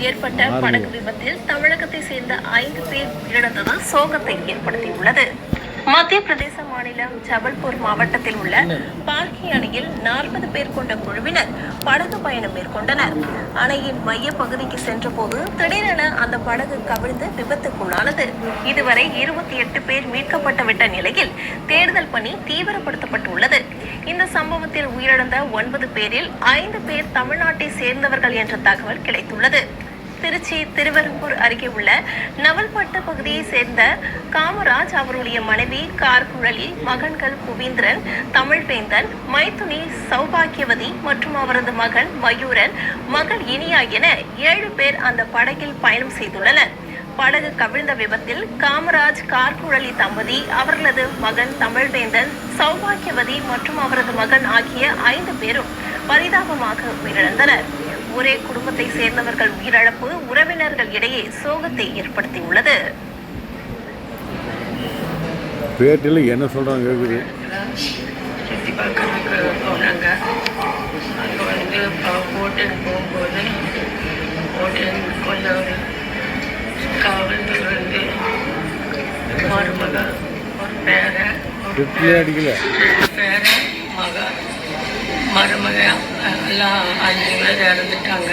ஏற்பட்ட படகு விபத்தில் தமிழகத்தை சேர்ந்த 5 பேர் உயிரிழந்தது சோகத்தை ஏற்படுத்தியுள்ளது. மத்திய பிரதேச மாநிலம் ஜபல்பூர் மாவட்டத்தில் உள்ள பார்க்கி அணையில் 40 பேர் கொண்ட குழுவினர் படகு பயணம் மேற்கொண்டனர். அணையின் மைய பகுதிக்கு சென்றபோது திடீரென அந்த படகு கவிழ்ந்து விபத்துக்குள்ளானது. இதுவரை 28 பேர் மீட்கப்பட்டுவிட்ட நிலையில் தேடுதல் பணி தீவிரப்படுத்தப்பட்டுள்ளது. இந்த சம்பவத்தில் உயிரிழந்த 9 பேரில் 5 பேர் தமிழ்நாட்டை சேர்ந்தவர்கள் என்ற தகவல் கிடைத்துள்ளது. திருச்சி திருவெரும்பூர் அருகே உள்ள நவல்பட்டு பகுதியை சேர்ந்த காமராஜ், அவருடைய மனைவி கார்குழலி, மகன்கள் புவீந்திரன், தமிழ்வேந்தன், மைத்துனி சௌபாக்கியவதி மற்றும் அவரது மகன் மயூரன், மகள் இனியா என 7 பேர் அந்த படகில் பயணம் செய்துள்ளனர். படகு கவிழ்ந்த விபத்தில் காமராஜ், கார்குழலி தம்பதி, அவர்களது மகன் தமிழ்வேந்தன், சௌபாக்கியவதி மற்றும் அவரது மகன் ஆகிய 5 பேரும் பரிதாபமாக உயிரிழந்தனர். ஒரே குடும்பத்தை சேர்ந்தவர்கள் உயிரிழப்பு உறவினர்கள் இடையே சோகத்தை ஏற்படுத்தியுள்ளது. பேட்டில் என்ன சொல்றாங்க கேக்குது. போனாங்க. அங்கே வந்து போட்டுக்கு போகும்போது போட்டு ஒரு காவல்கள் வந்து மருமக ஒரு பேரை அடிக்கல பேரை மருமக எல்லாம் 5 பேர் இறந்துட்டாங்க.